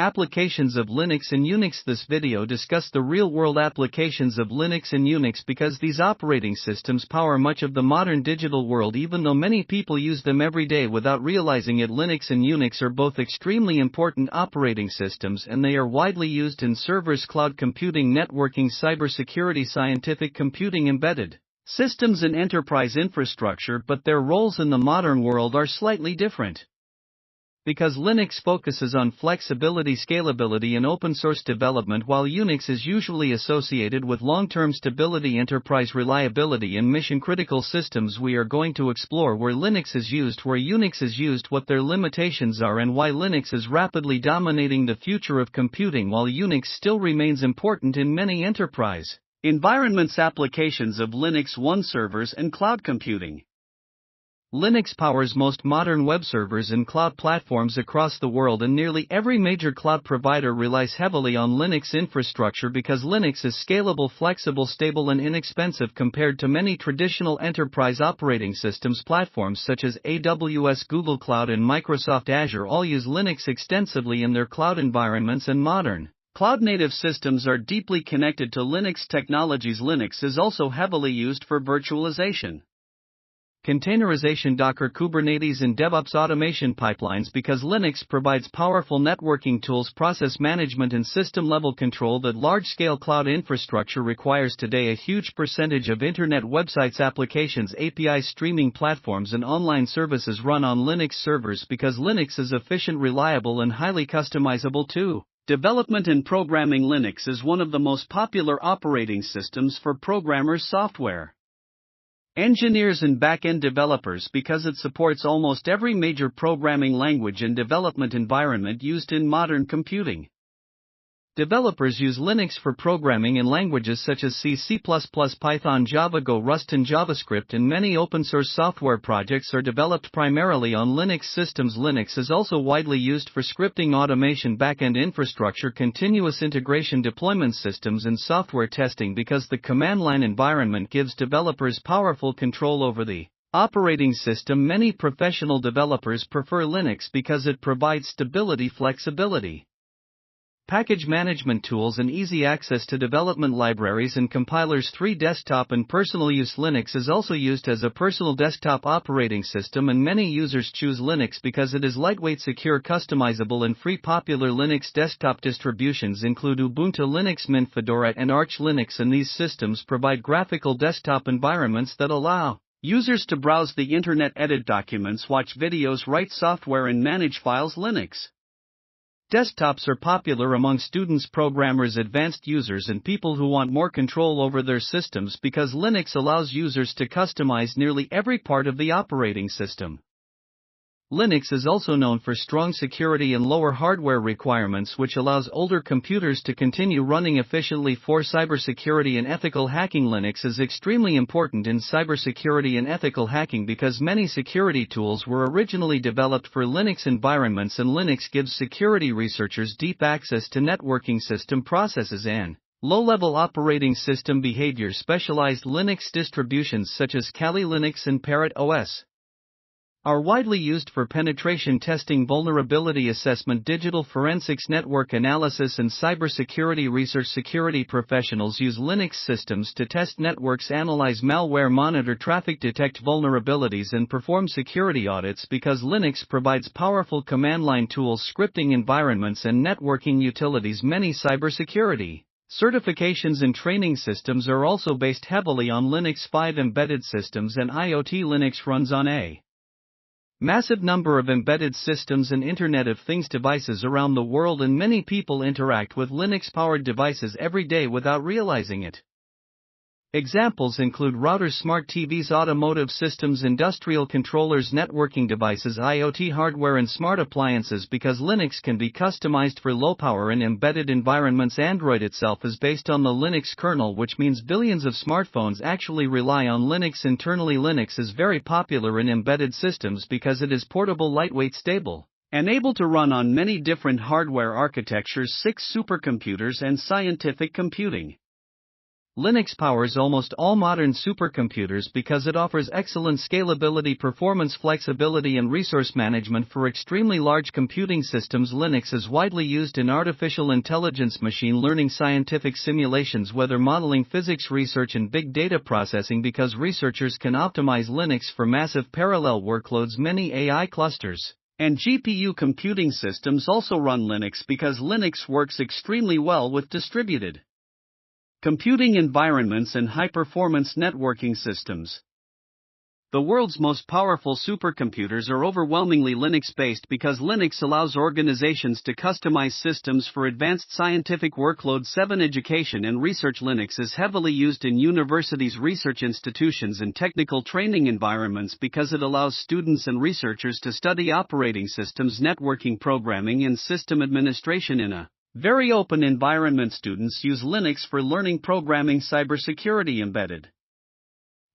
Applications of Linux and Unix. This video discusses the real-world applications of Linux and Unix because these operating systems power much of the modern digital world. Even though many people use them every day without realizing it, Linux and Unix are both extremely important operating systems, and they are widely used in servers, cloud computing, networking, cybersecurity, scientific computing, embedded systems, and enterprise infrastructure, but their roles in the modern world are slightly different. Because Linux focuses on flexibility, scalability, and open-source development, while Unix is usually associated with long-term stability, enterprise reliability, and mission-critical systems, we are going to explore where Linux is used, where Unix is used, what their limitations are, and why Linux is rapidly dominating the future of computing while Unix still remains important in many enterprise environments. Applications of Linux. 1. Servers and cloud computing. Linux powers most modern web servers and cloud platforms across the world, and nearly every major cloud provider relies heavily on Linux infrastructure because Linux is scalable, flexible, stable, and inexpensive compared to many traditional enterprise operating systems. Platforms such as AWS, Google Cloud, and Microsoft Azure all use Linux extensively in their cloud environments, and modern cloud-native systems are deeply connected to Linux technologies. Linux is also heavily used for virtualization, containerization, Docker, Kubernetes, and DevOps automation pipelines because Linux provides powerful networking tools, process management, and system-level control that large-scale cloud infrastructure requires. Today, a huge percentage of internet websites, applications, APIs, streaming platforms, and online services run on Linux servers because Linux is efficient, reliable, and highly customizable too. Development and programming. Linux is one of the most popular operating systems for programmers, software engineers, and back-end developers because it supports almost every major programming language and development environment used in modern computing. Developers use Linux for programming in languages such as C, C++, Python, Java, Go, Rust, and JavaScript, and many open-source software projects are developed primarily on Linux systems. Linux is also widely used for scripting, automation, back-end infrastructure, continuous integration, deployment systems, and software testing because the command line environment gives developers powerful control over the operating system. Many professional developers prefer Linux because it provides stability, flexibility, package management tools, and easy access to development libraries and compilers. 3. Desktop and personal use. Linux is also used as a personal desktop operating system, and many users choose Linux because it is lightweight, secure, customizable, and free. Popular Linux desktop distributions include Ubuntu Linux, Mint, Fedora, and Arch Linux, and these systems provide graphical desktop environments that allow users to browse the internet, edit documents, watch videos, write software, and manage files. Linux desktops are popular among students, programmers, advanced users, and people who want more control over their systems because Linux allows users to customize nearly every part of the operating system. Linux is also known for strong security and lower hardware requirements, which allows older computers to continue running efficiently. 4. Cybersecurity and ethical hacking. Linux is extremely important in cybersecurity and ethical hacking because many security tools were originally developed for Linux environments, and Linux gives security researchers deep access to networking system processes and low-level operating system behavior. Specialized Linux distributions such as Kali Linux and Parrot OS are widely used for penetration testing, vulnerability assessment, digital forensics, network analysis, and cybersecurity research. Security professionals use Linux systems to test networks, analyze malware, monitor traffic, detect vulnerabilities, and perform security audits because Linux provides powerful command line tools, scripting environments, and networking utilities. Many cybersecurity certifications and training systems are also based heavily on Linux. 5. Embedded Systems and IoT. Linux runs on a massive number of embedded systems and Internet of Things devices around the world, and many people interact with Linux-powered devices every day without realizing it. Examples include routers, smart TVs, automotive systems, industrial controllers, networking devices, IoT hardware, and smart appliances because Linux can be customized for low power and embedded environments. Android itself is based on the Linux kernel, which means billions of smartphones actually rely on Linux internally. Linux is very popular in embedded systems because it is portable, lightweight, stable, and able to run on many different hardware architectures. 6. Supercomputers and scientific computing. Linux powers almost all modern supercomputers because it offers excellent scalability, performance, flexibility, and resource management for extremely large computing systems. Linux is widely used in artificial intelligence, machine learning, scientific simulations, weather modeling, physics research, and big data processing because researchers can optimize Linux for massive parallel workloads. Many AI clusters and GPU computing systems also run Linux because Linux works extremely well with distributed computing environments and high-performance networking systems. The world's most powerful supercomputers are overwhelmingly Linux-based because Linux allows organizations to customize systems for advanced scientific workloads. 7. Education and research. Linux is heavily used in universities, research institutions, and technical training environments because it allows students and researchers to study operating systems, networking, programming, and system administration in a very open environment. Students use Linux for learning programming, cybersecurity, embedded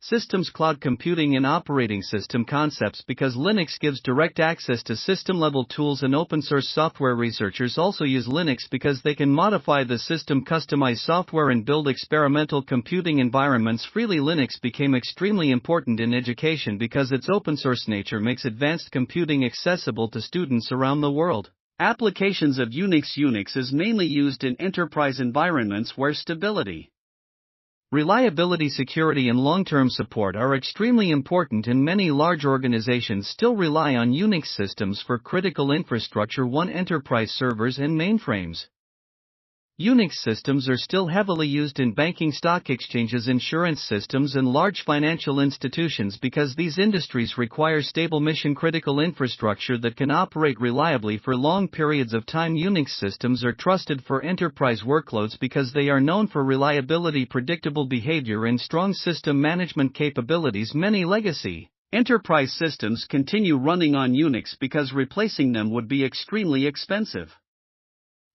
systems, cloud computing, and operating system concepts because Linux gives direct access to system-level tools and open-source software. Researchers also use Linux because they can modify the system, customize software, and build experimental computing environments freely. Linux became extremely important in education because its open-source nature makes advanced computing accessible to students around the world. Applications of Unix. Unix is mainly used in enterprise environments where stability, reliability, security, and long-term support are extremely important, and many large organizations still rely on Unix systems for critical infrastructure. 1. Enterprise servers and mainframes. Unix systems are still heavily used in banking, stock exchanges, insurance systems, and large financial institutions because these industries require stable mission-critical infrastructure that can operate reliably for long periods of time. Unix systems are trusted for enterprise workloads because they are known for reliability, predictable behavior, and strong system management capabilities. Many legacy enterprise systems continue running on Unix because replacing them would be extremely expensive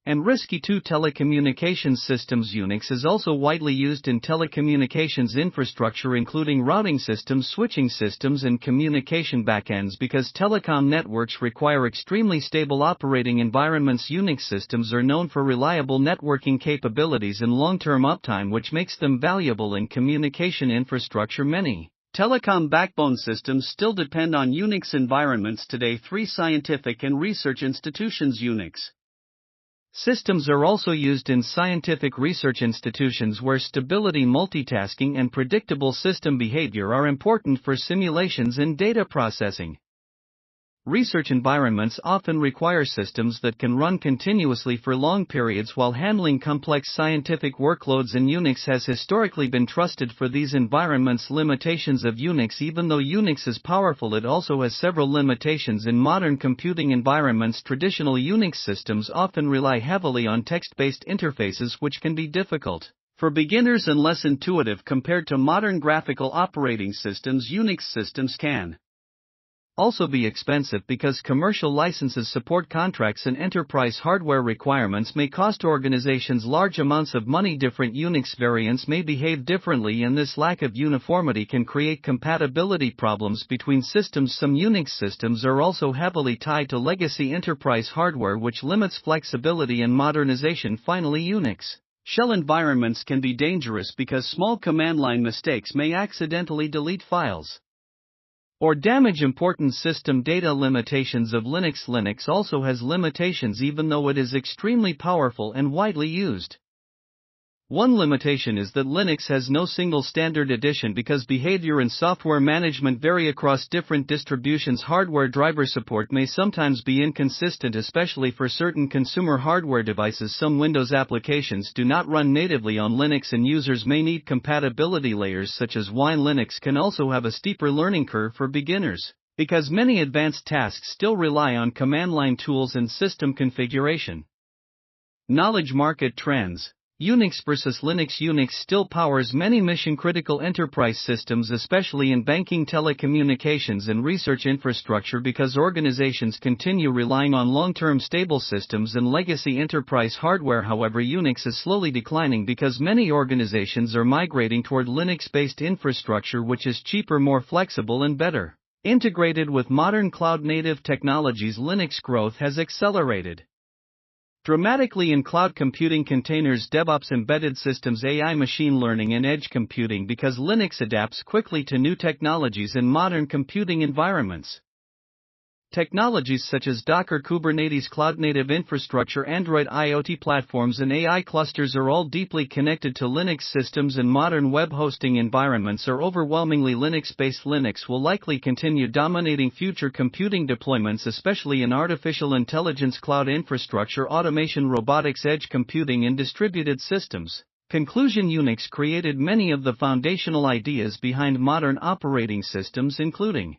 and risky. 2. Telecommunications systems. Unix is also widely used in telecommunications infrastructure, including routing systems, switching systems, and communication backends because telecom networks require extremely stable operating environments. Unix systems are known for reliable networking capabilities and long-term uptime, which makes them valuable in communication infrastructure. Many telecom backbone systems still depend on Unix environments today. 3. Scientific and research institutions. Unix systems are also used in scientific research institutions where stability, multitasking, and predictable system behavior are important for simulations and data processing. Research environments often require systems that can run continuously for long periods while handling complex scientific workloads, and Unix has historically been trusted for these environments. Limitations of Unix. Even though Unix is powerful, it also has several limitations in modern computing environments. Traditional Unix systems often rely heavily on text-based interfaces, which can be difficult for beginners and less intuitive compared to modern graphical operating systems. Unix systems can also be expensive because commercial licenses, support contracts, and enterprise hardware requirements may cost organizations large amounts of money. Different Unix variants may behave differently, and this lack of uniformity can create compatibility problems between systems. Some Unix systems are also heavily tied to legacy enterprise hardware, which limits flexibility and modernization. Finally, Unix shell environments can be dangerous because small command line mistakes may accidentally delete files or damage important system data. Limitations of Linux. Linux also has limitations even though it is extremely powerful and widely used. One limitation is that Linux has no single standard edition because behavior and software management vary across different distributions. Hardware driver support may sometimes be inconsistent, especially for certain consumer hardware devices. Some Windows applications do not run natively on Linux, and users may need compatibility layers such as Wine. Linux can also have a steeper learning curve for beginners because many advanced tasks still rely on command line tools and system configuration. Knowledge market trends. Unix versus Linux. Unix still powers many mission-critical enterprise systems, especially in banking, telecommunications, and research infrastructure because organizations continue relying on long-term stable systems and legacy enterprise hardware. However, Unix is slowly declining because many organizations are migrating toward Linux-based infrastructure, which is cheaper, more flexible, and better integrated with modern cloud-native technologies. Linux growth has accelerated dramatically in cloud computing, containers, DevOps, embedded systems, AI, machine learning, and edge computing, because Linux adapts quickly to new technologies in modern computing environments. Technologies such as Docker, Kubernetes, cloud-native infrastructure, Android, IoT platforms, and AI clusters are all deeply connected to Linux systems, and modern web hosting environments are overwhelmingly Linux-based. Linux will likely continue dominating future computing deployments, especially in artificial intelligence, cloud infrastructure, automation, robotics, edge computing, and distributed systems. Conclusion: Unix created many of the foundational ideas behind modern operating systems, including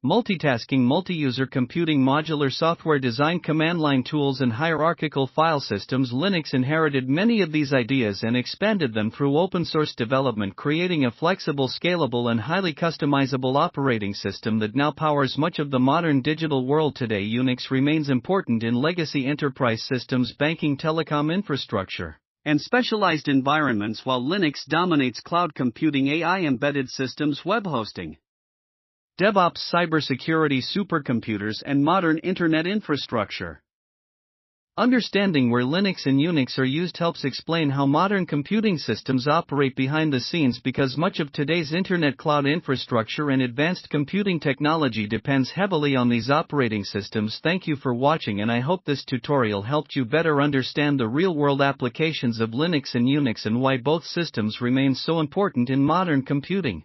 multitasking, multi-user computing, modular software design, command line tools, and hierarchical file systems. Linux inherited many of these ideas and expanded them through open-source development, creating a flexible, scalable, and highly customizable operating system that now powers much of the modern digital world today. Unix remains important in legacy enterprise systems, banking, telecom infrastructure, and specialized environments, while Linux dominates cloud computing, AI, embedded systems, web hosting, DevOps, cybersecurity, supercomputers, and modern internet infrastructure. Understanding where Linux and Unix are used helps explain how modern computing systems operate behind the scenes, because much of today's internet, cloud infrastructure, and advanced computing technology depends heavily on these operating systems. Thank you for watching, and I hope this tutorial helped you better understand the real-world applications of Linux and Unix and why both systems remain so important in modern computing.